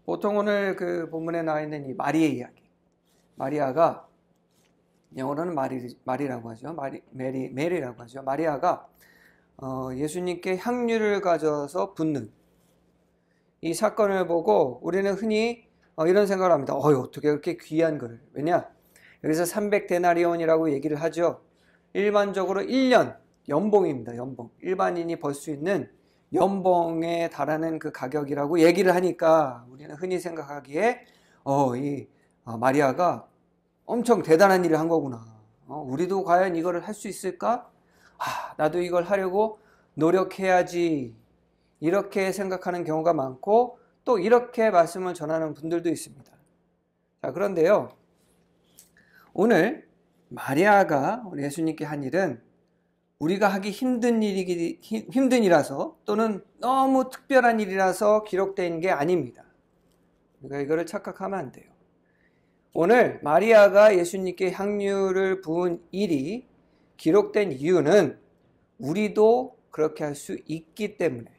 보통 오늘 그 본문에 나와 있는 이 마리의 이야기. 마리아가 영어로는 마리라고 하죠. 메리라고 하죠. 마리아가 예수님께 향유를 가져서 붓는 이 사건을 보고 우리는 흔히 이런 생각을 합니다. 어떻게 그렇게 귀한 거를. 왜냐? 여기서 300데나리온이라고 얘기를 하죠. 일반적으로 1년 연봉입니다. 연봉. 일반인이 벌 수 있는 연봉에 달하는 그 가격이라고 얘기를 하니까 우리는 흔히 생각하기에 이 마리아가 엄청 대단한 일을 한 거구나. 우리도 과연 이거를 할 수 있을까? 나도 이걸 하려고 노력해야지. 이렇게 생각하는 경우가 많고 또 이렇게 말씀을 전하는 분들도 있습니다. 자, 그런데요. 오늘 마리아가 우리 예수님께 한 일은 우리가 하기 힘든 일이라서 또는 너무 특별한 일이라서 기록된 게 아닙니다. 우리가 이거를 착각하면 안 돼요. 오늘 마리아가 예수님께 향유를 부은 일이 기록된 이유는 우리도 그렇게 할 수 있기 때문에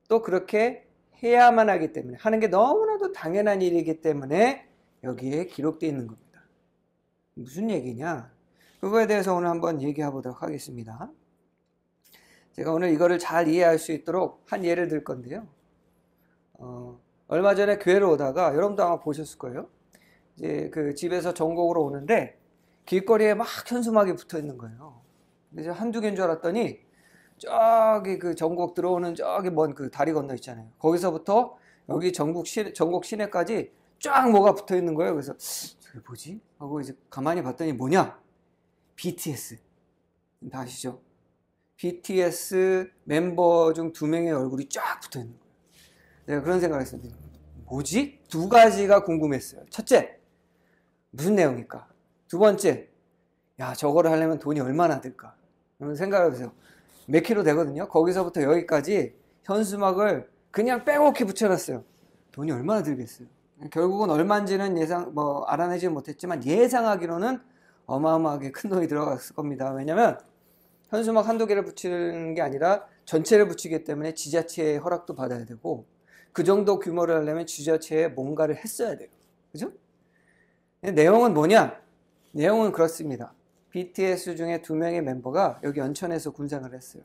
또 그렇게 해야만 하기 때문에 하는 게 너무나도 당연한 일이기 때문에 여기에 기록되어 있는 겁니다. 무슨 얘기냐? 그거에 대해서 오늘 한번 얘기해 보도록 하겠습니다. 제가 오늘 이거를 잘 이해할 수 있도록 한 예를 들 건데요. 얼마 전에 교회를 오다가 여러분도 아마 보셨을 거예요. 이제 그 집에서 전곡으로 오는데 길거리에 막 현수막이 붙어 있는 거예요. 그래서 한두 개인 줄 알았더니 저기 그 전곡 들어오는 저기 먼 그 다리 건너 있잖아요. 거기서부터 여기 전곡 시내까지 쫙 뭐가 붙어 있는 거예요. 그래서 저게 뭐지? 하고 이제 가만히 봤더니 뭐냐? BTS. 다 아시죠? BTS 멤버 중 2명의 얼굴이 쫙 붙어 있는 거예요. 내가 그런 생각을 했어요. 뭐지? 두 가지가 궁금했어요. 첫째, 무슨 내용일까? 두 번째, 저거를 하려면 돈이 얼마나 들까? 그런 생각을 해보세요. 몇 킬로 되거든요. 거기서부터 여기까지 현수막을 그냥 빼곡히 붙여놨어요. 돈이 얼마나 들겠어요? 결국은 얼마인지는 알아내지 못했지만 예상하기로는 어마어마하게 큰 돈이 들어갔을 겁니다. 왜냐면 현수막 한두 개를 붙이는 게 아니라 전체를 붙이기 때문에 지자체의 허락도 받아야 되고 그 정도 규모를 하려면 지자체에 뭔가를 했어야 돼요. 그죠? 내용은 뭐냐? 내용은 그렇습니다. BTS 중에 2명의 멤버가 여기 연천에서 군생을 했어요.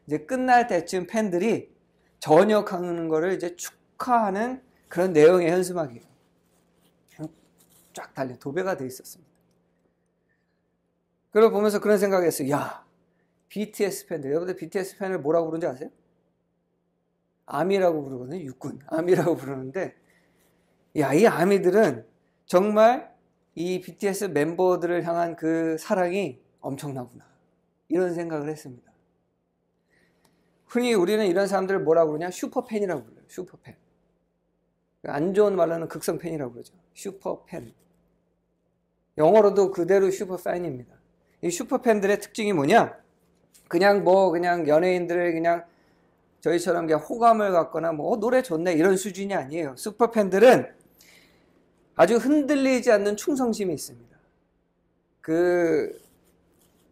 이제 끝날 때쯤 팬들이 전역하는 거를 이제 축하하는 그런 내용의 현수막이에요. 쫙 달려 도배가 돼 있었습니다. 그걸 보면서 그런 생각을 했어요. BTS 팬들, 여러분들 BTS 팬을 뭐라고 부르는지 아세요? 아미라고 부르거든요. 육군 아미라고 부르는데 이 아미들은 정말 이 BTS 멤버들을 향한 그 사랑이 엄청나구나 이런 생각을 했습니다. 흔히 우리는 이런 사람들을 뭐라고 그러냐? 슈퍼팬이라고 불러요. 슈퍼팬. 안 좋은 말로는 극성팬이라고 그러죠. 슈퍼팬. 영어로도 그대로 슈퍼팬입니다. 이 슈퍼팬들의 특징이 뭐냐? 그냥 연예인들을 그냥 저희처럼 그냥 호감을 갖거나 노래 좋네 이런 수준이 아니에요. 슈퍼팬들은 아주 흔들리지 않는 충성심이 있습니다. 그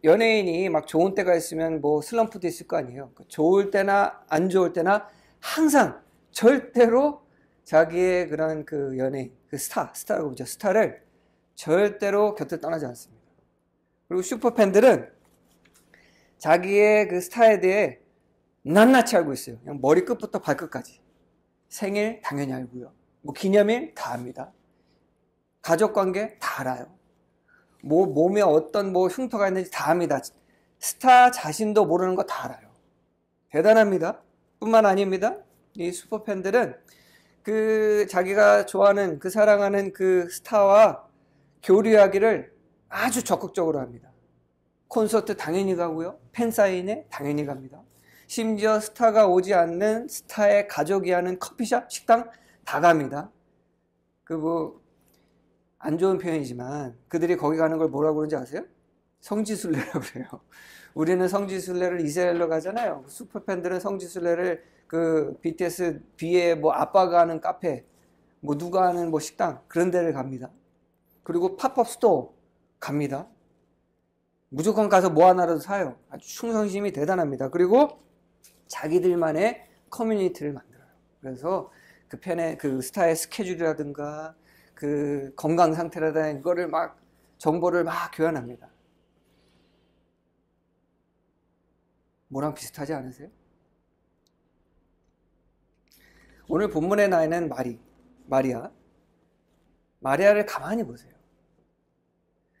연예인이 막 좋은 때가 있으면 슬럼프도 있을 거 아니에요. 좋을 때나 안 좋을 때나 항상 절대로 자기의 그런 그 연예인, 그 스타라고 그러죠. 스타를 절대로 곁을 떠나지 않습니다. 그리고 슈퍼팬들은 자기의 그 스타에 대해 낱낱이 알고 있어요. 그냥 머리끝부터 발끝까지. 생일 당연히 알고요. 기념일 다 압니다. 가족관계 다 알아요. 몸에 어떤 흉터가 있는지 다 압니다. 스타 자신도 모르는 거 다 알아요. 대단합니다. 뿐만 아닙니다. 이 슈퍼팬들은 그 자기가 좋아하는 그 사랑하는 그 스타와 교류하기를 아주 적극적으로 합니다. 콘서트 당연히 가고요. 팬사인회 당연히 갑니다. 심지어 스타가 오지 않는 스타의 가족이 하는 커피숍, 식당 다 갑니다. 안 좋은 표현이지만 그들이 거기 가는 걸 뭐라고 그러는지 아세요? 성지순례라고 그래요. 우리는 성지순례를 이스라엘로 가잖아요. 슈퍼팬들은 성지순례를 그 BTS 뒤에 아빠가 하는 카페, 누가 하는 식당 그런 데를 갑니다. 그리고 팝업 스토어 갑니다. 무조건 가서 하나라도 사요. 아주 충성심이 대단합니다. 그리고 자기들만의 커뮤니티를 만들어요. 그래서 그 펜의 그 스타의 스케줄이라든가 그 건강 상태라든가 이거를 막 정보를 막 교환합니다. 뭐랑 비슷하지 않으세요? 오늘 본문에 나 있는 마리아를 가만히 보세요.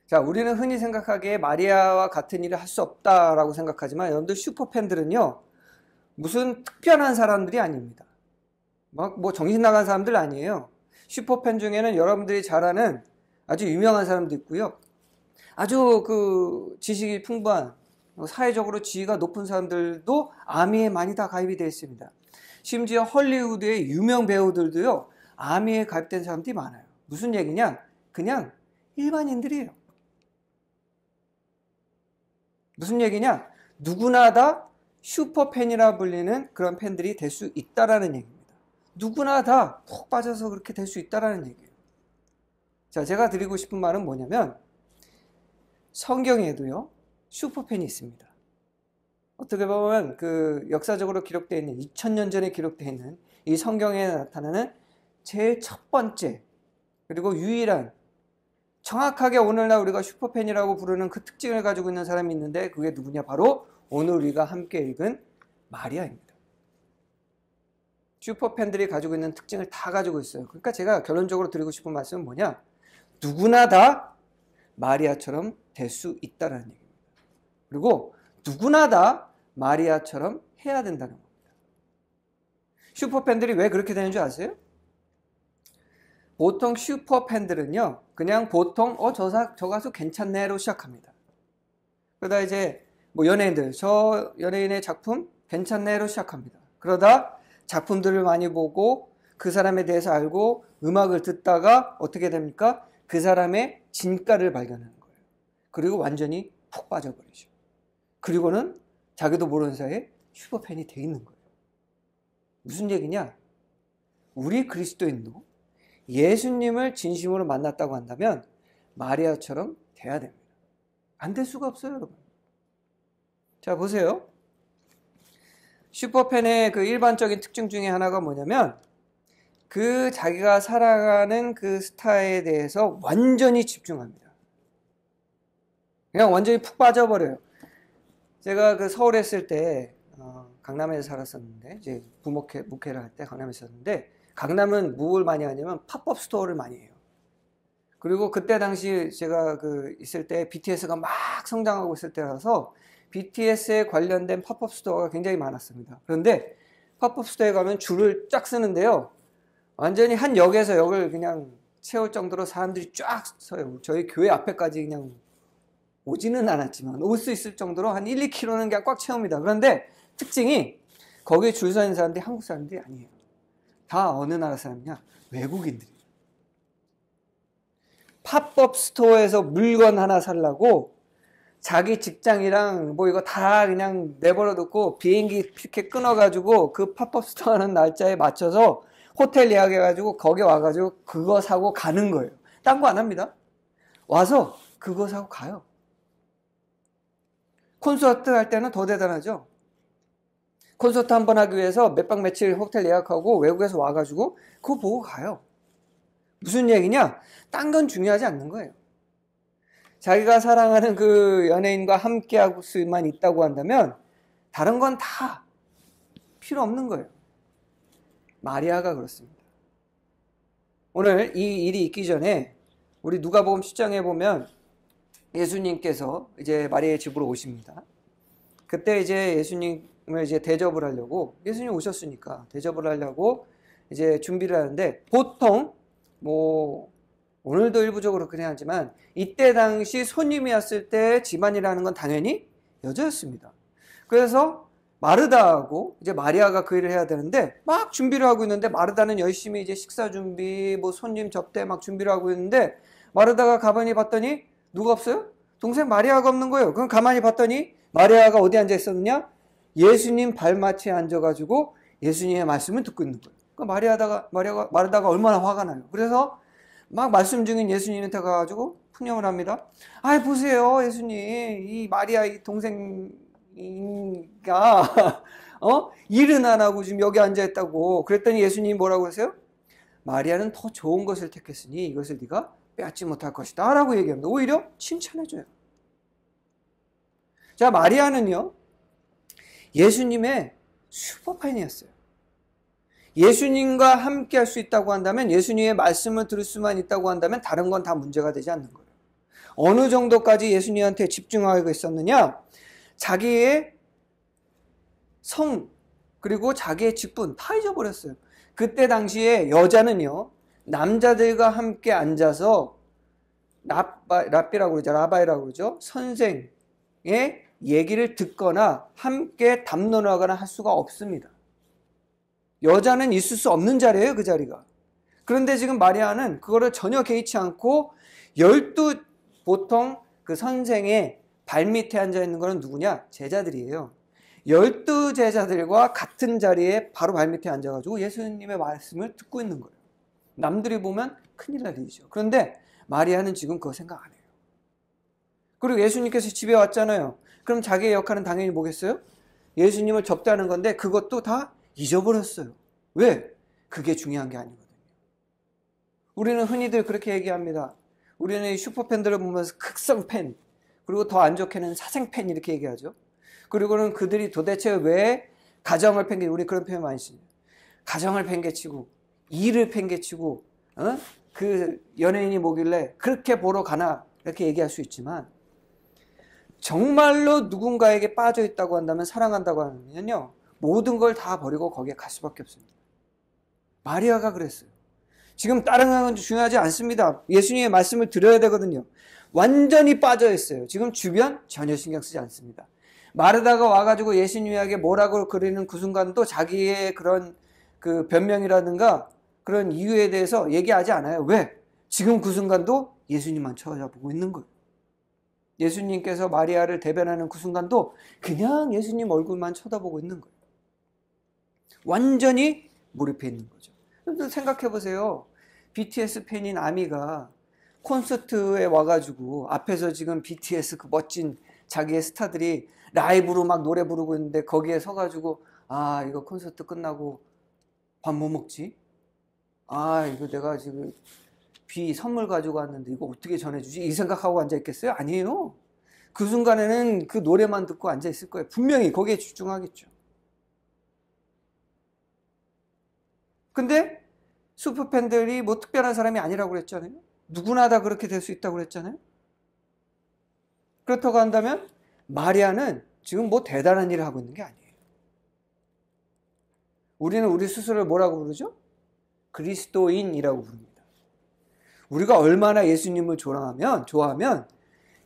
자, 우리는 흔히 생각하기에 마리아와 같은 일을 할 수 없다라고 생각하지만 여러분들 슈퍼팬들은요, 무슨 특별한 사람들이 아닙니다. 막 뭐 정신 나간 사람들 아니에요. 슈퍼팬 중에는 여러분들이 잘 아는 아주 유명한 사람도 있고요. 아주 그 지식이 풍부한 사회적으로 지위가 높은 사람들도 아미에 많이 다 가입이 되어 있습니다. 심지어 헐리우드의 유명 배우들도요, 아미에 가입된 사람들이 많아요. 무슨 얘기냐? 그냥 일반인들이에요. 무슨 얘기냐? 누구나 다 슈퍼팬이라 불리는 그런 팬들이 될 수 있다라는 얘기입니다. 누구나 다 푹 빠져서 그렇게 될 수 있다라는 얘기예요. 자, 제가 드리고 싶은 말은 뭐냐면 성경에도요, 슈퍼팬이 있습니다. 어떻게 보면 그 역사적으로 기록되어 있는 2000년 전에 기록되어 있는 이 성경에 나타나는 제일 첫 번째 그리고 유일한 정확하게 오늘날 우리가 슈퍼팬이라고 부르는 그 특징을 가지고 있는 사람이 있는데 그게 누구냐? 바로 오늘 우리가 함께 읽은 마리아입니다. 슈퍼팬들이 가지고 있는 특징을 다 가지고 있어요. 그러니까 제가 결론적으로 드리고 싶은 말씀은 뭐냐? 누구나 다 마리아처럼 될 수 있다는 얘기입니다. 그리고 누구나 다 마리아처럼 해야 된다는 겁니다. 슈퍼팬들이 왜 그렇게 되는 줄 아세요? 보통 슈퍼팬들은요, 그냥 보통 저 가수 괜찮네로 시작합니다. 그러다 이제 뭐 연예인들, 저 연예인의 작품 괜찮네로 시작합니다. 그러다 작품들을 많이 보고 그 사람에 대해서 알고 음악을 듣다가 어떻게 됩니까? 그 사람의 진가를 발견하는 거예요. 그리고 완전히 푹 빠져버리죠. 그리고는 자기도 모르는 사이에 슈퍼팬이 돼 있는 거예요. 무슨 얘기냐? 우리 그리스도인도 예수님을 진심으로 만났다고 한다면 마리아처럼 돼야 됩니다. 안 될 수가 없어요, 여러분. 자, 보세요. 슈퍼팬의 그 일반적인 특징 중에 하나가 뭐냐면 그 자기가 살아가는 그 스타에 대해서 완전히 집중합니다. 그냥 완전히 푹 빠져버려요. 제가 그 서울에 있을 때 강남에서 살았었는데 이제 목회를 할 때 강남에 있었는데 강남은 뭘 많이 하냐면 팝업 스토어를 많이 해요. 그리고 그때 당시 제가 그 있을 때 BTS가 막 성장하고 있을 때라서 BTS에 관련된 팝업 스토어가 굉장히 많았습니다. 그런데 팝업 스토어에 가면 줄을 쫙 쓰는데요. 완전히 한 역에서 역을 그냥 채울 정도로 사람들이 쫙 서요. 저희 교회 앞에까지 그냥 오지는 않았지만 올 수 있을 정도로 한 1, 2km는 그냥 꽉 채웁니다. 그런데 특징이 거기에 줄 서 있는 사람들이 한국 사람들이 아니에요. 다 어느 나라 사람이냐? 외국인들이에요. 팝업 스토어에서 물건 하나 살라고 자기 직장이랑 뭐 이거 다 그냥 내버려 두고 비행기 티켓 끊어가지고 그 팝업 스토어 하는 날짜에 맞춰서 호텔 예약해가지고 거기 와가지고 그거 사고 가는 거예요. 딴 거 안 합니다. 와서 그거 사고 가요. 콘서트 할 때는 더 대단하죠. 콘서트 한 번 하기 위해서 몇 박 며칠 호텔 예약하고 외국에서 와가지고 그거 보고 가요. 무슨 얘기냐? 딴 건 중요하지 않는 거예요. 자기가 사랑하는 그 연예인과 함께 할 수만 있다고 한다면 다른 건 다 필요 없는 거예요. 마리아가 그렇습니다. 오늘 이 일이 있기 전에 우리 누가복음 10장에 보면 예수님께서 이제 마리아의 집으로 오십니다. 그때 이제 예수님을 이제 대접을 하려고, 예수님 오셨으니까 대접을 하려고 이제 준비를 하는데, 보통 뭐 오늘도 일부적으로 그래야 하지만 이때 당시 손님이 왔을 때 집안이라는 건 당연히 여자였습니다. 그래서 마르다하고 이제 마리아가 그 일을 해야 되는데 막 준비를 하고 있는데, 마르다는 열심히 이제 식사 준비, 뭐 손님 접대 막 준비를 하고 있는데, 마르다가 가만히 봤더니 누가 없어요? 동생 마리아가 없는 거예요. 그럼 가만히 봤더니 마리아가 어디 앉아 있었느냐? 예수님 발마치에 앉아가지고 예수님의 말씀을 듣고 있는 거예요. 그러니까 마르다가 얼마나 화가 나요. 그래서 막 말씀 중인 예수님한테 가가지고 푸념을 합니다. 아, 보세요, 예수님, 이 마리아 이 동생가 일은 안 하고 지금 여기 앉아있다고. 그랬더니 예수님이 뭐라고 하세요? 마리아는 더 좋은 것을 택했으니 이것을 네가 빼앗지 못할 것이다 라고 얘기합니다. 오히려 칭찬해줘요. 자, 마리아는요, 예수님의 슈퍼팬이었어요. 예수님과 함께 할 수 있다고 한다면, 예수님의 말씀을 들을 수만 있다고 한다면 다른 건 다 문제가 되지 않는 거예요. 어느 정도까지 예수님한테 집중하고 있었느냐? 자기의 성, 그리고 자기의 직분 다 잊어버렸어요. 그때 당시에 여자는요, 남자들과 함께 앉아서 랍비라고 그러죠. 라바이라고 그러죠. 선생의 얘기를 듣거나 함께 담론하거나 할 수가 없습니다. 여자는 있을 수 없는 자리예요, 그 자리가. 그런데 지금 마리아는 그거를 전혀 개의치 않고 12 보통 그 선생의 발밑에 앉아 있는 거는 누구냐? 제자들이에요. 12 제자들과 같은 자리에 바로 발밑에 앉아가지고 예수님의 말씀을 듣고 있는 거예요. 남들이 보면 큰일 날 일이죠. 그런데 마리아는 지금 그거 생각 안 해요. 그리고 예수님께서 집에 왔잖아요. 그럼 자기의 역할은 당연히 뭐겠어요? 예수님을 접대하는 건데 그것도 다 잊어버렸어요. 왜? 그게 중요한 게 아니거든요. 우리는 흔히들 그렇게 얘기합니다. 우리는 이 슈퍼팬들을 보면서 극성팬, 그리고 더 안 좋게는 사생팬 이렇게 얘기하죠. 그리고는 그들이 도대체 왜 가정을 팽개, 우리 그런 표현 많이 씁니다. 가정을 팽개치고 일을 팽개치고 그 연예인이 뭐길래 그렇게 보러 가나 이렇게 얘기할 수 있지만, 정말로 누군가에게 빠져 있다고 한다면, 사랑한다고 하면요, 모든 걸 다 버리고 거기에 갈 수밖에 없습니다. 마리아가 그랬어요. 지금 다른 건 중요하지 않습니다. 예수님의 말씀을 들어야 되거든요. 완전히 빠져 있어요. 지금 주변 전혀 신경 쓰지 않습니다. 마르다가 와가지고 예수님에게 뭐라고 그리는 그 순간도 자기의 그런 그 변명이라든가 그런 이유에 대해서 얘기하지 않아요. 왜? 지금 그 순간도 예수님만 쳐다보고 있는 거예요. 예수님께서 마리아를 대변하는 그 순간도 그냥 예수님 얼굴만 쳐다보고 있는 거예요. 완전히 몰입해 있는 거죠. 생각해 보세요. BTS 팬인 아미가 콘서트에 와가지고 앞에서 지금 BTS 그 멋진 자기의 스타들이 라이브로 막 노래 부르고 있는데 거기에 서가지고, 아, 이거 콘서트 끝나고 밥 뭐 먹지? 아, 이거 내가 지금 비 선물 가지고 왔는데 이거 어떻게 전해주지? 이 생각하고 앉아있겠어요? 아니에요. 그 순간에는 그 노래만 듣고 앉아있을 거예요. 분명히 거기에 집중하겠죠. 근데 슈퍼팬들이 뭐 특별한 사람이 아니라고 그랬잖아요. 누구나 다 그렇게 될 수 있다고 그랬잖아요. 그렇다고 한다면 마리아는 지금 뭐 대단한 일을 하고 있는 게 아니에요. 우리는 우리 스스로를 뭐라고 부르죠? 그리스도인이라고 부릅니다. 우리가 얼마나 예수님을 좋아하면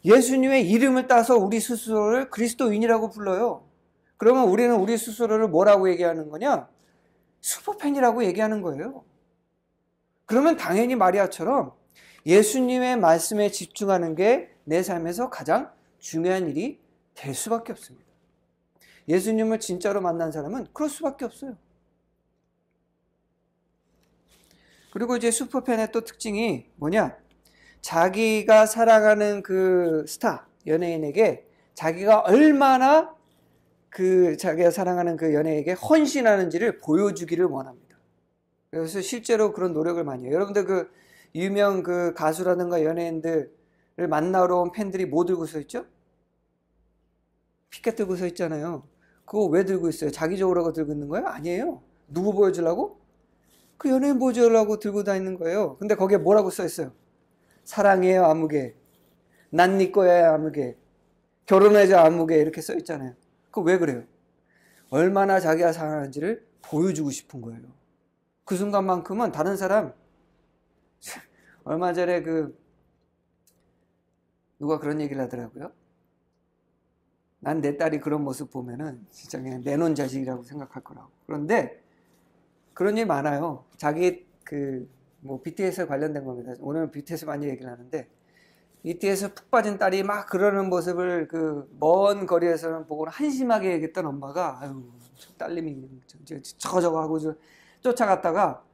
예수님의 이름을 따서 우리 스스로를 그리스도인이라고 불러요. 그러면 우리는 우리 스스로를 뭐라고 얘기하는 거냐? 슈퍼팬이라고 얘기하는 거예요. 그러면 당연히 마리아처럼 예수님의 말씀에 집중하는 게 내 삶에서 가장 중요한 일이 될 수밖에 없습니다. 예수님을 진짜로 만난 사람은 그럴 수밖에 없어요. 그리고 이제 슈퍼팬의 또 특징이 뭐냐? 자기가 사랑하는 그 스타, 연예인에게 자기가 얼마나 자기가 사랑하는 그 연예인에게 헌신하는지를 보여주기를 원합니다. 그래서 실제로 그런 노력을 많이 해요. 여러분들 그 유명 그 가수라든가 연예인들을 만나러 온 팬들이 뭐 들고 서 있죠? 피켓 들고 서 있잖아요. 그거 왜 들고 있어요? 자기적으로 들고 있는 거예요? 아니에요. 누구 보여주려고? 그 연예인 보여주려고 들고 다니는 거예요. 근데 거기에 뭐라고 써 있어요? 사랑해요 아무개, 난 네 거야 아무개, 결혼하자 아무개, 이렇게 써 있잖아요. 그거 왜 그래요? 얼마나 자기가 사랑하는지를 보여주고 싶은 거예요. 그 순간만큼은 다른 사람, 얼마 전에 누가 그런 얘기를 하더라고요. 난 내 딸이 그런 모습 보면은 진짜 그냥 내놓은 자식이라고 생각할 거라고. 그런데 그런 일 많아요. 자기 뭐 BTS 관련된 겁니다. 오늘 BTS 많이 얘기를 하는데, BTS 푹 빠진 딸이 막 그러는 모습을 먼 거리에서는 보고 한심하게 얘기했던 엄마가, 아유, 저 딸님이 저거 하고 쫓아갔다가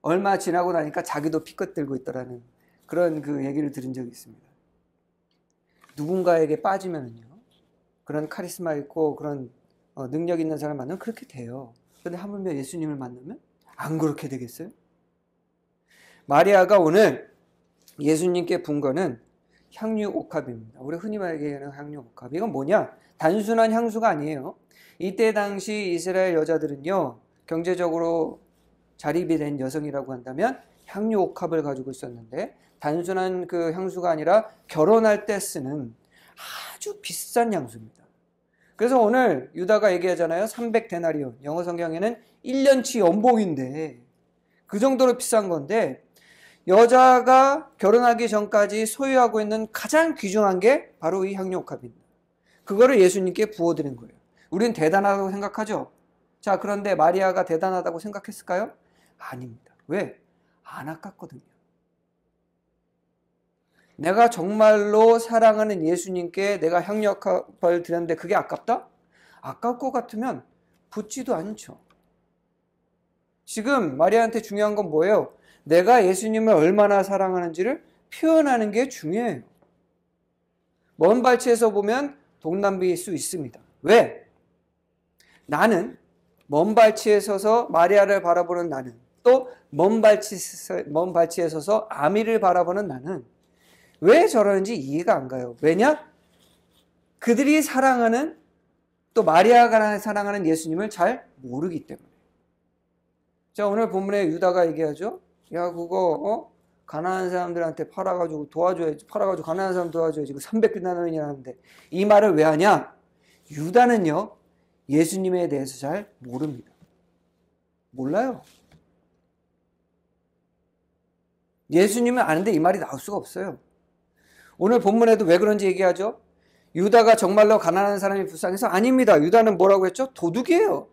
얼마 지나고 나니까 자기도 피껏 들고 있더라는 그런 얘기를 들은 적이 있습니다. 누군가에게 빠지면은요, 그런 카리스마 있고 그런 능력 있는 사람을 만나면 그렇게 돼요. 그런데 하물며 예수님을 만나면 안 그렇게 되겠어요? 마리아가 오늘 예수님께 분 거는 향유 옥합입니다. 우리 흔히 말하는 향유 옥합. 이건 뭐냐? 단순한 향수가 아니에요. 이때 당시 이스라엘 여자들은요, 경제적으로 자립이 된 여성이라고 한다면 향유 옥합을 가지고 있었는데, 단순한 그 향수가 아니라 결혼할 때 쓰는 아주 비싼 향수입니다. 그래서 오늘 유다가 얘기하잖아요. 300데나리온. 영어 성경에는 1년치 연봉인데 그 정도로 비싼 건데, 여자가 결혼하기 전까지 소유하고 있는 가장 귀중한 게 바로 이 향유 옥합입니다. 그거를 예수님께 부어드린 거예요. 우리는 대단하다고 생각하죠. 자, 그런데 마리아가 대단하다고 생각했을까요? 아닙니다. 왜? 안 아깝거든요. 내가 정말로 사랑하는 예수님께 내가 향유 옥합을 드렸는데 그게 아깝다? 아까울 것 같으면 붓지도 않죠. 지금 마리아한테 중요한 건 뭐예요? 내가 예수님을 얼마나 사랑하는지를 표현하는 게 중요해요. 먼 발치에서 보면 동남비일 수 있습니다. 왜? 나는 먼 발치에 서서 마리아를 바라보는 나는, 또 먼 발치에 서서 아미를 바라보는 나는 왜 저러는지 이해가 안 가요. 왜냐? 그들이 사랑하는, 또 마리아가 사랑하는 예수님을 잘 모르기 때문에. 자, 오늘 본문에 유다가 얘기하죠. 야, 그거 가난한 사람들한테 팔아가지고 도와줘야지. 팔아가지고 가난한 사람 도와줘야지. 300데나리온이나 하는데 이 말을 왜 하냐? 유다는요, 예수님에 대해서 잘 모릅니다. 몰라요. 예수님은 아는데 이 말이 나올 수가 없어요. 오늘 본문에도 왜 그런지 얘기하죠. 유다가 정말로 가난한 사람이 불쌍해서? 아닙니다. 유다는 뭐라고 했죠? 도둑이에요.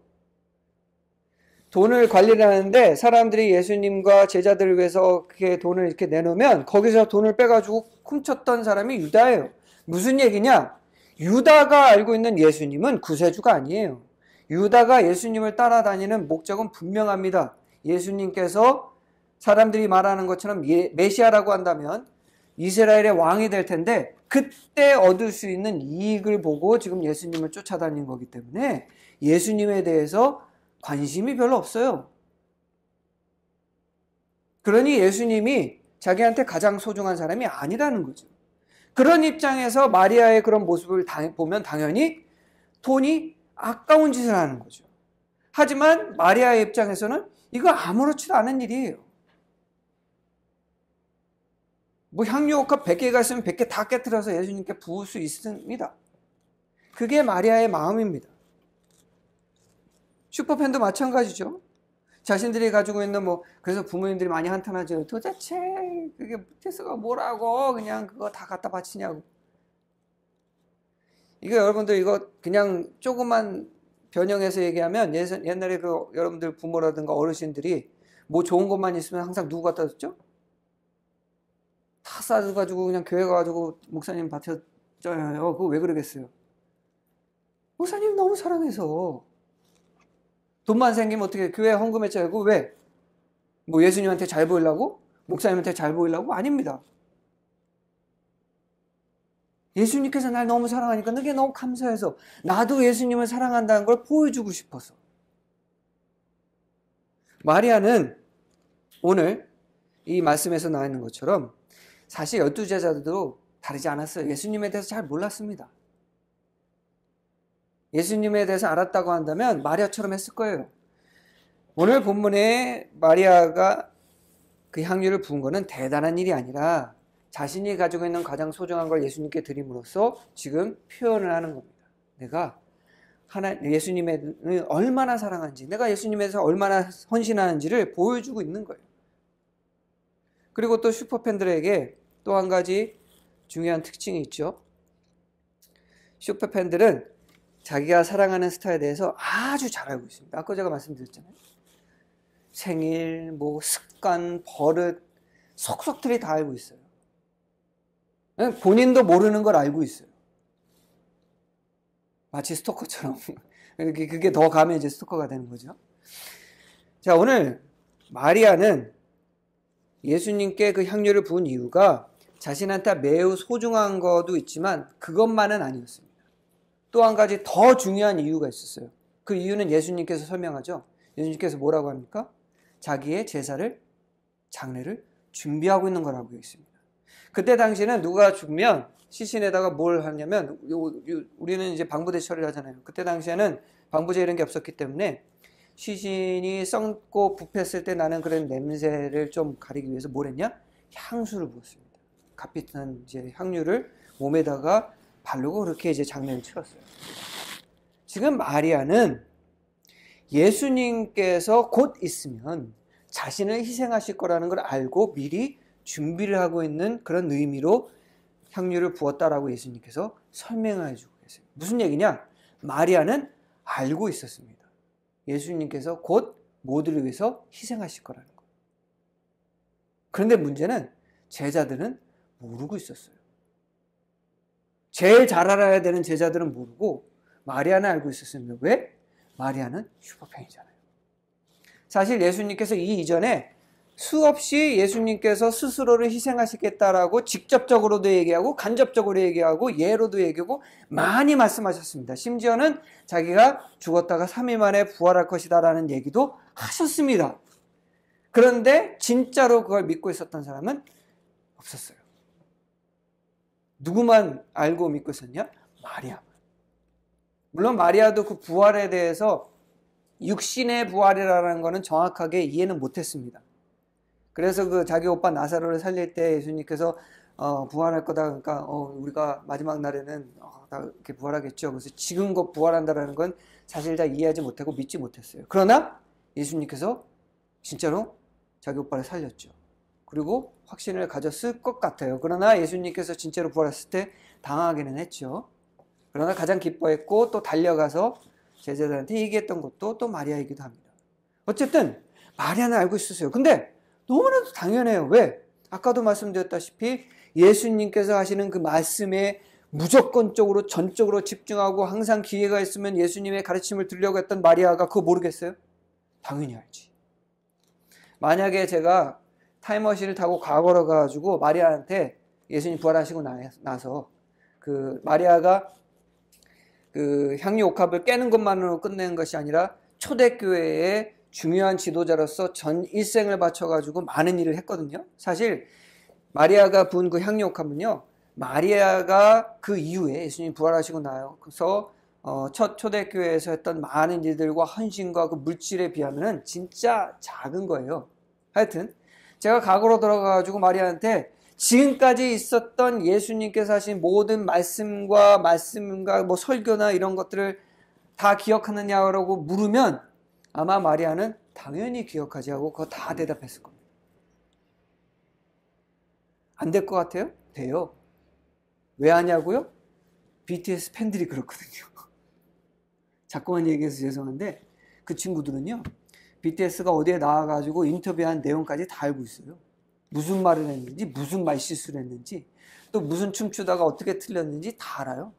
돈을 관리를 하는데 사람들이 예수님과 제자들을 위해서 그렇게 돈을 이렇게 내놓으면 거기서 돈을 빼가지고 훔쳤던 사람이 유다예요. 무슨 얘기냐? 유다가 알고 있는 예수님은 구세주가 아니에요. 유다가 예수님을 따라다니는 목적은 분명합니다. 예수님께서 사람들이 말하는 것처럼 메시아라고 한다면 이스라엘의 왕이 될 텐데 그때 얻을 수 있는 이익을 보고 지금 예수님을 쫓아다니는 거기 때문에 예수님에 대해서 관심이 별로 없어요. 그러니 예수님이 자기한테 가장 소중한 사람이 아니라는 거죠. 그런 입장에서 마리아의 그런 모습을 보면 당연히 돈이 아까운 짓을 하는 거죠. 하지만 마리아의 입장에서는 이거 아무렇지도 않은 일이에요. 뭐 향유옥합 100개가 있으면 100개 다 깨트려서 예수님께 부을 수 있습니다. 그게 마리아의 마음입니다. 슈퍼팬도 마찬가지죠. 자신들이 가지고 있는 그래서 부모님들이 많이 한탄하죠. 도대체 그게 BTS가 뭐라고 그냥 그거 다 갖다 바치냐고. 이거 여러분들 이거 그냥 조금만 변형해서 얘기하면 옛날에 그 여러분들 부모라든가 어르신들이 뭐 좋은 것만 있으면 항상 누구 갖다 줬죠? 다 싸가지고 그냥 교회 가가지고 목사님 바쳐줘요. 그거 왜 그러겠어요? 목사님 너무 사랑해서. 돈만 생기면 어떻게 교회 헌금했잖아요. 그거 왜? 뭐 예수님한테 잘 보이려고? 목사님한테 잘 보이려고? 아닙니다. 예수님께서 날 너무 사랑하니까 그게 너무 감사해서 나도 예수님을 사랑한다는 걸 보여주고 싶어서. 마리아는 오늘 이 말씀에서 나와 있는 것처럼 사실 12제자들도 다르지 않았어요. 예수님에 대해서 잘 몰랐습니다. 예수님에 대해서 알았다고 한다면 마리아처럼 했을 거예요. 오늘 본문에 마리아가 그 향유를 부은 것은 대단한 일이 아니라 자신이 가지고 있는 가장 소중한 걸 예수님께 드림으로써 지금 표현을 하는 겁니다. 내가 예수님을 얼마나 사랑하는지, 내가 예수님에 대해서 얼마나 헌신하는지를 보여주고 있는 거예요. 그리고 또 슈퍼팬들에게 또 한 가지 중요한 특징이 있죠. 슈퍼팬들은 자기가 사랑하는 스타에 대해서 아주 잘 알고 있습니다. 아까 제가 말씀드렸잖아요. 생일, 습관, 버릇, 속속들이 다 알고 있어요. 본인도 모르는 걸 알고 있어요. 마치 스토커처럼. 그게 더 가면 이제 스토커가 되는 거죠. 자, 오늘 마리아는 예수님께 그 향유를 부은 이유가 자신한테 매우 소중한 것도 있지만 그것만은 아니었습니다. 또 한 가지 더 중요한 이유가 있었어요. 그 이유는 예수님께서 설명하죠. 예수님께서 뭐라고 합니까? 자기의 제사를, 장례를 준비하고 있는 거라고 있습니다. 그때 당시에는 누가 죽으면 시신에다가 뭘 하냐면, 우리는 이제 방부제 처리를 하잖아요. 그때 당시에는 방부제 이런 게 없었기 때문에 시신이 썩고 부패했을 때 나는 그런 냄새를 좀 가리기 위해서 뭘 했냐? 향수를 부었습니다. 값비싼 이제 향유를 몸에다가 바르고 그렇게 이제 장례를 치렀어요. 지금 마리아는 예수님께서 곧 있으면 자신을 희생하실 거라는 걸 알고 미리 준비를 하고 있는 그런 의미로 향유를 부었다라고 예수님께서 설명해 주고 계세요. 무슨 얘기냐? 마리아는 알고 있었습니다. 예수님께서 곧 모두를 위해서 희생하실 거라는 거. 그런데 문제는 제자들은 모르고 있었어요. 제일 잘 알아야 되는 제자들은 모르고 마리아는 알고 있었습니다. 왜? 마리아는 슈퍼팬이잖아요. 사실 예수님께서 이 이전에 수없이 예수님께서 스스로를 희생하시겠다라고 직접적으로도 얘기하고 간접적으로 얘기하고 예로도 얘기하고 많이 말씀하셨습니다. 심지어는 자기가 죽었다가 3일 만에 부활할 것이다라는 얘기도 하셨습니다. 그런데 진짜로 그걸 믿고 있었던 사람은 없었어요. 누구만 알고 믿고 있었냐? 마리아만. 물론 마리아도 그 부활에 대해서 육신의 부활이라는 것은 정확하게 이해는 못했습니다. 그래서 그 자기 오빠 나사로를 살릴 때 예수님께서 부활할 거다. 그러니까 우리가 마지막 날에는 다 이렇게 부활하겠죠. 그래서 지금 곧 부활한다라는 건 사실 다 이해하지 못하고 믿지 못했어요. 그러나 예수님께서 진짜로 자기 오빠를 살렸죠. 그리고 확신을 가졌을 것 같아요. 그러나 예수님께서 진짜로 부활했을 때 당하기는 했죠. 그러나 가장 기뻐했고 또 달려가서 제자들한테 얘기했던 것도 또 마리아이기도 합니다. 어쨌든 마리아는 알고 있었어요. 근데 너무나도 당연해요. 왜? 아까도 말씀드렸다시피 예수님께서 하시는 그 말씀에 무조건적으로 전적으로 집중하고 항상 기회가 있으면 예수님의 가르침을 들으려고 했던 마리아가 그거 모르겠어요? 당연히 알지. 만약에 제가 타임머신을 타고 과거로 가가지고 마리아한테 예수님 부활하시고 나서 그 마리아가 그 향유 옥합을 깨는 것만으로 끝내는 것이 아니라 초대교회의 중요한 지도자로서 전 일생을 바쳐가지고 많은 일을 했거든요. 사실 마리아가 부은 그 향유 옥합은요, 마리아가 그 이후에 예수님 부활하시고 나서 첫 초대교회에서 했던 많은 일들과 헌신과 그 물질에 비하면 진짜 작은 거예요. 하여튼 제가 과거로 돌아가가지고 마리아한테 지금까지 있었던 예수님께서 하신 모든 말씀과 뭐 설교나 이런 것들을 다 기억하느냐고 물으면 아마 마리아는 당연히 기억하지 하고 그거 다 대답했을 겁니다. 안 될 것 같아요? 돼요. 왜 하냐고요? BTS 팬들이 그렇거든요. 자꾸만 얘기해서 죄송한데 그 친구들은요, BTS가 어디에 나와가지고 인터뷰한 내용까지 다 알고 있어요. 무슨 말을 했는지, 무슨 말 실수를 했는지, 또 무슨 춤추다가 어떻게 틀렸는지 다 알아요.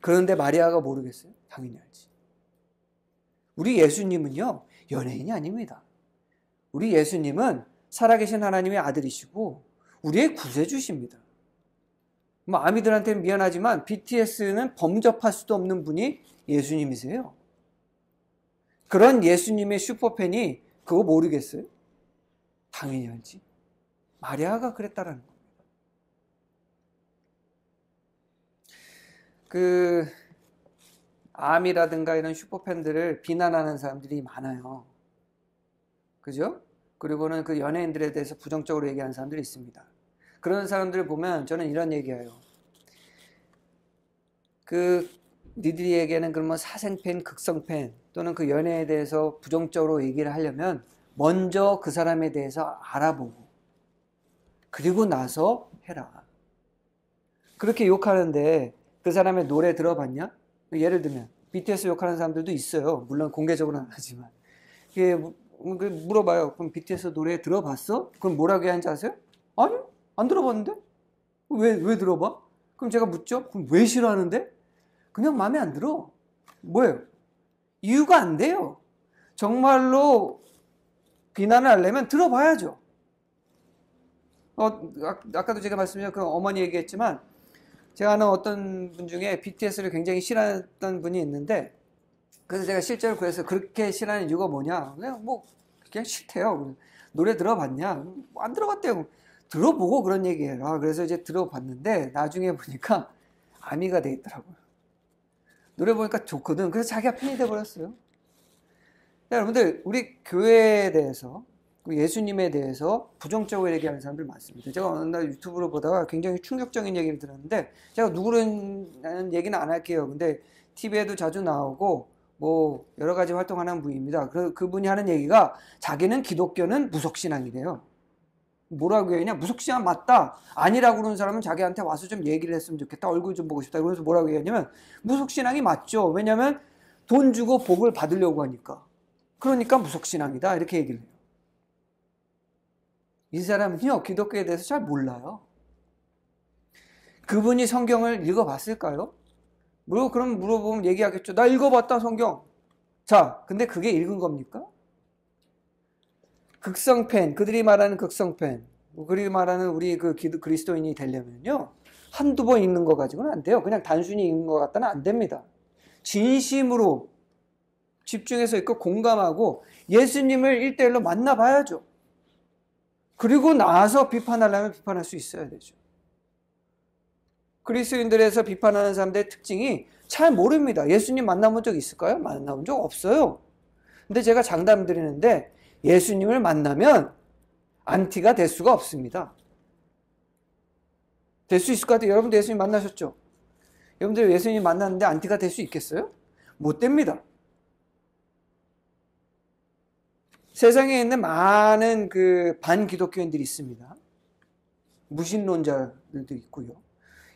그런데 마리아가 모르겠어요? 당연히 알지. 우리 예수님은요, 연예인이 아닙니다. 우리 예수님은 살아계신 하나님의 아들이시고 우리의 구세주십니다. 뭐 아미들한테는 미안하지만 BTS는 범접할 수도 없는 분이 예수님이세요. 그런 예수님의 슈퍼팬이 그거 모르겠어요? 당연히 알지. 마리아가 그랬다라는 겁니다. 그 암이라든가 이런 슈퍼팬들을 비난하는 사람들이 많아요. 그죠? 그리고는 그 연예인들에 대해서 부정적으로 얘기하는 사람들이 있습니다. 그런 사람들을 보면 저는 이런 얘기해요. 그 니들에게는 그러면 사생팬, 극성팬 또는 그 연예에 대해서 부정적으로 얘기를 하려면 먼저 그 사람에 대해서 알아보고 그리고 나서 해라. 그렇게 욕하는데 그 사람의 노래 들어봤냐? 예를 들면 BTS 욕하는 사람들도 있어요. 물론 공개적으로는 안 하지만. 이게 물어봐요. 그럼 BTS 노래 들어봤어? 그럼 뭐라고 하는지 아세요? 아니, 안 들어봤는데? 왜 들어봐? 그럼 제가 묻죠? 그럼 왜 싫어하는데? 그냥 마음에 안 들어. 뭐예요? 이유가 안 돼요. 정말로 비난을 하려면 들어봐야죠. 아까도 제가 말씀드린 그 어머니 얘기했지만 제가 아는 어떤 분 중에 BTS를 굉장히 싫어했던 분이 있는데, 그래서 제가 실제로 그래서 그렇게 싫어하는 이유가 뭐냐? 그냥 싫대요. 노래 들어봤냐? 안 들어봤대요. 들어보고 그런 얘기해라. 그래서 이제 들어봤는데, 나중에 보니까 아미가 돼 있더라고요. 노래 보니까 좋거든. 그래서 자기가 팬이 돼버렸어요. 여러분들, 우리 교회에 대해서, 예수님에 대해서 부정적으로 얘기하는 사람들 많습니다. 제가 어느 날 유튜브로 보다가 굉장히 충격적인 얘기를 들었는데, 제가 누구라는 얘기는 안 할게요. 근데 TV에도 자주 나오고, 여러 가지 활동하는 분입니다. 그분이 하는 얘기가 자기는 기독교는 무속신앙이래요. 뭐라고 했냐? 무속신앙 맞다. 아니라고 그러는 사람은 자기한테 와서 좀 얘기를 했으면 좋겠다. 얼굴 좀 보고 싶다. 그래서 뭐라고 했냐면, 무속신앙이 맞죠. 왜냐면 돈 주고 복을 받으려고 하니까. 그러니까 무속신앙이다. 이렇게 얘기를 해요. 이 사람은요, 기독교에 대해서 잘 몰라요. 그분이 성경을 읽어봤을까요? 그럼 물어보면 얘기하겠죠. 나 읽어봤다, 성경. 자, 근데 그게 읽은 겁니까? 극성팬, 그들이 말하는 극성팬, 그들이 말하는 우리 그리스도인이 되려면요, 한두 번 읽는 거 가지고는 안 돼요. 그냥 단순히 읽는 것 같다는 안 됩니다. 진심으로 집중해서 읽고 공감하고 예수님을 1대1로 만나봐야죠. 그리고 나서 비판하려면 비판할 수 있어야 되죠. 그리스도인들에서 비판하는 사람들의 특징이 잘 모릅니다. 예수님 만나본 적 있을까요? 만나본 적 없어요. 근데 제가 장담 드리는데 예수님을 만나면 안티가 될 수가 없습니다. 될 수 있을 것 같아요. 여러분도 예수님 만나셨죠? 여러분들 예수님 만났는데 안티가 될 수 있겠어요? 못 됩니다. 세상에 있는 많은 반기독교인들이 있습니다. 무신론자들도 있고요.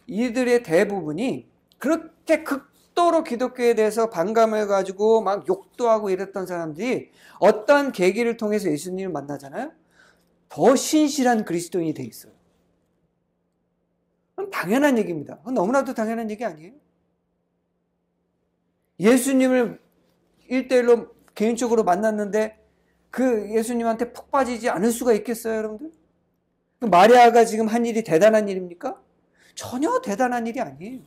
이들의 대부분이 그렇게 극도로 기독교에 대해서 반감을 가지고 막 욕도 하고 이랬던 사람들이 어떤 계기를 통해서 예수님을 만나잖아요. 더 신실한 그리스도인이 돼 있어요. 그건 당연한 얘기입니다. 그건 너무나도 당연한 얘기 아니에요? 예수님을 1대1로 개인적으로 만났는데 그 예수님한테 푹 빠지지 않을 수가 있겠어요, 여러분들? 마리아가 지금 한 일이 대단한 일입니까? 전혀 대단한 일이 아니에요.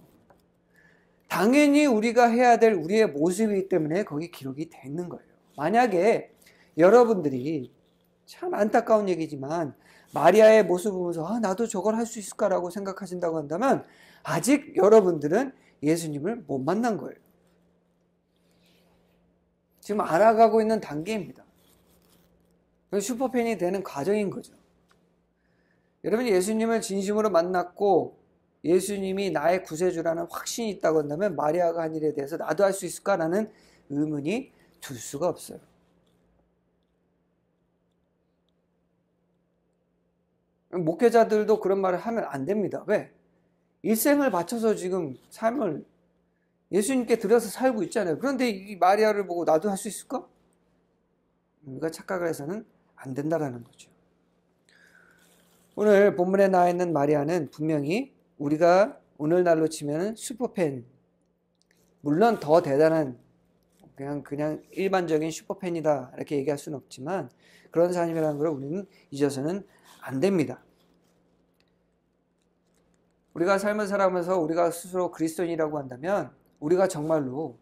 당연히 우리가 해야 될 우리의 모습이기 때문에 거기 기록이 되는 거예요. 만약에 여러분들이 참 안타까운 얘기지만 마리아의 모습을 보면서 나도 저걸 할 수 있을까라고 생각하신다고 한다면 아직 여러분들은 예수님을 못 만난 거예요. 지금 알아가고 있는 단계입니다. 슈퍼팬이 되는 과정인 거죠. 여러분이 예수님을 진심으로 만났고 예수님이 나의 구세주라는 확신이 있다고 한다면 마리아가 한 일에 대해서 나도 할 수 있을까라는 의문이 들 수가 없어요. 목회자들도 그런 말을 하면 안 됩니다. 왜? 일생을 바쳐서 지금 삶을 예수님께 드려서 살고 있잖아요. 그런데 이 마리아를 보고 나도 할 수 있을까? 우리가 착각을 해서는 안 된다라는 거죠. 오늘 본문에 나와 있는 마리아는 분명히 우리가 오늘날로 치면 슈퍼팬, 물론 더 대단한 그냥 일반적인 슈퍼팬이다 이렇게 얘기할 수는 없지만 그런 사람이라는 걸 우리는 잊어서는 안 됩니다. 우리가 삶을 살아가면서 우리가 스스로 그리스도인이라고 한다면 우리가 정말로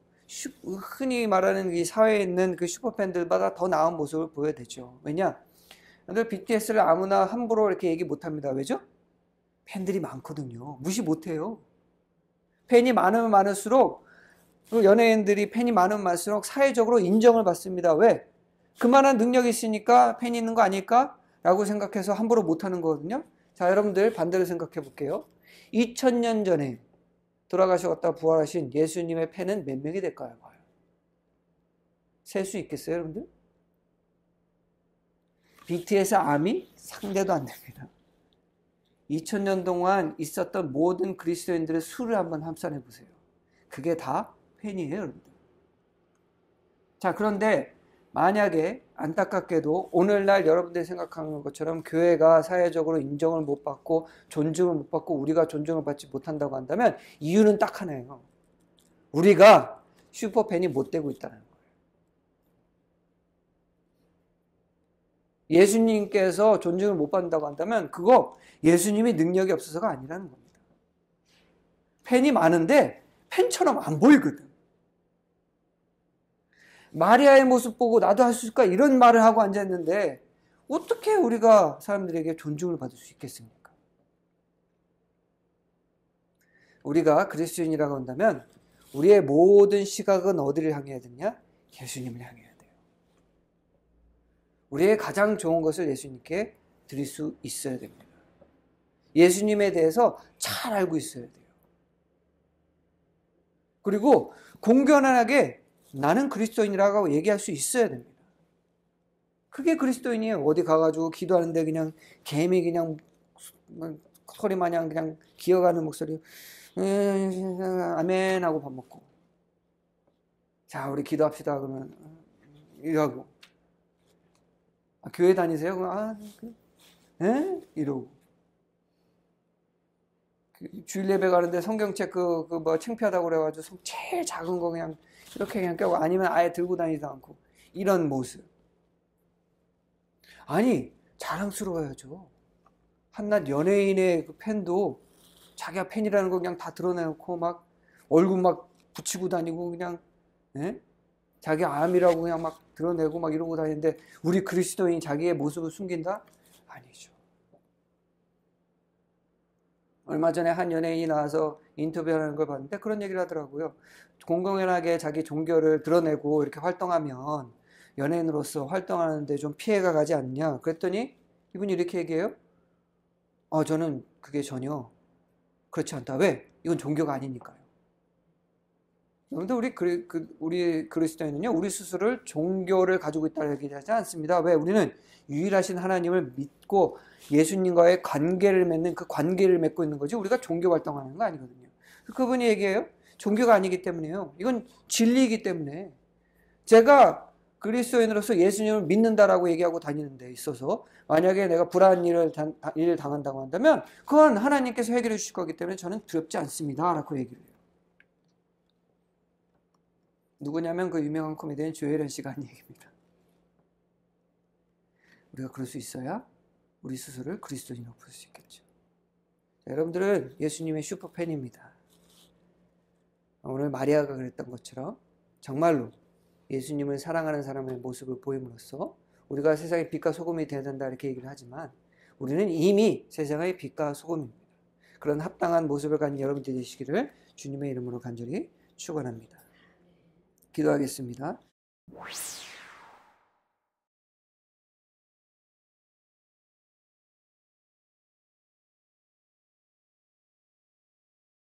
흔히 말하는 이 사회에 있는 그 슈퍼팬들보다 더 나은 모습을 보여야 되죠. 왜냐? BTS를 아무나 함부로 이렇게 얘기 못합니다. 왜죠? 팬들이 많거든요. 무시 못해요. 팬이 많으면 많을수록 연예인들이 팬이 많으면 많을수록 사회적으로 인정을 받습니다. 왜? 그만한 능력이 있으니까 팬이 있는 거 아닐까? 라고 생각해서 함부로 못하는 거거든요. 자, 여러분들 반대로 생각해 볼게요. 2000년 전에 돌아가셨다 부활하신 예수님의 팬은 몇 명이 될까요? 셀 수 있겠어요, 여러분들? BTS 아미? 상대도 안 됩니다. 2000년 동안 있었던 모든 그리스도인들의 수를 한번 합산해 보세요. 그게 다 팬이에요, 여러분들. 자, 그런데 만약에 안타깝게도 오늘날 여러분들이 생각하는 것처럼 교회가 사회적으로 인정을 못 받고 존중을 못 받고 우리가 존중을 받지 못한다고 한다면 이유는 딱 하나예요. 우리가 슈퍼팬이 못 되고 있다는 거예요. 예수님께서 존중을 못 받는다고 한다면 그거 예수님이 능력이 없어서가 아니라는 겁니다. 팬이 많은데 팬처럼 안 보이거든. 마리아의 모습 보고 나도 할 수 있을까? 이런 말을 하고 앉아있는데 어떻게 우리가 사람들에게 존중을 받을 수 있겠습니까? 우리가 그리스도인이라고 한다면 우리의 모든 시각은 어디를 향해야 되냐? 예수님을 향해야 돼요. 우리의 가장 좋은 것을 예수님께 드릴 수 있어야 됩니다. 예수님에 대해서 잘 알고 있어야 돼요. 그리고 공견하게 나는 그리스도인이라고 얘기할 수 있어야 됩니다. 그게 그리스도인이에요. 어디 가가지고 기도하는데 그냥 개미 그냥 소리 마냥 그냥 기어가는 목소리 아멘 하고 밥 먹고, 자 우리 기도합시다 그러면 이러고, 교회 다니세요? 이러고, 주일 예배 가는데 성경책 뭐 창피하다고 그래가지고 제일 작은 거 그냥 이렇게 그냥 껴고, 아니면 아예 들고 다니지도 않고, 이런 모습. 아니 자랑스러워야죠. 한낱 연예인의 그 팬도 자기가 팬이라는 거 그냥 다 드러내놓고 막 얼굴 막 붙이고 다니고 그냥, 자기 암이라고 그냥 막 드러내고 막 이러고 다니는데 우리 그리스도인이 자기의 모습을 숨긴다? 아니죠. 얼마 전에 한 연예인이 나와서 인터뷰하는 걸 봤는데 그런 얘기를 하더라고요. 공공연하게 자기 종교를 드러내고 이렇게 활동하면 연예인으로서 활동하는데 좀 피해가 가지 않냐. 그랬더니 이분이 이렇게 얘기해요. 저는 그게 전혀 그렇지 않다. 왜? 이건 종교가 아니니까요. 여러분들 우리 그리스도인은요, 우리 스스로를 종교를 가지고 있다고 얘기하지 않습니다. 왜? 우리는 유일하신 하나님을 믿고 예수님과의 관계를 맺는, 그 관계를 맺고 있는 거지 우리가 종교 활동하는 거 아니거든요. 그분이 얘기해요. 종교가 아니기 때문에요. 이건 진리이기 때문에. 제가 그리스도인으로서 예수님을 믿는다라고 얘기하고 다니는 데 있어서 만약에 내가 불안한 일을 당한다고 한다면 그건 하나님께서 해결해 주실 거기 때문에 저는 두렵지 않습니다 라고 얘기를 해요. 누구냐면 그 유명한 코미디언 조혜련 씨가 한 얘기입니다. 우리가 그럴 수 있어야 우리 스스로를 그리스도인으로 볼 수 있겠죠. 자, 여러분들은 예수님의 슈퍼팬입니다. 오늘 마리아가 그랬던 것처럼 정말로 예수님을 사랑하는 사람의 모습을 보임으로써 우리가 세상의 빛과 소금이 되어야 된다 이렇게 얘기를 하지만 우리는 이미 세상의 빛과 소금입니다. 그런 합당한 모습을 가진 여러분들이 되시기를 주님의 이름으로 간절히 축원합니다. 기도하겠습니다.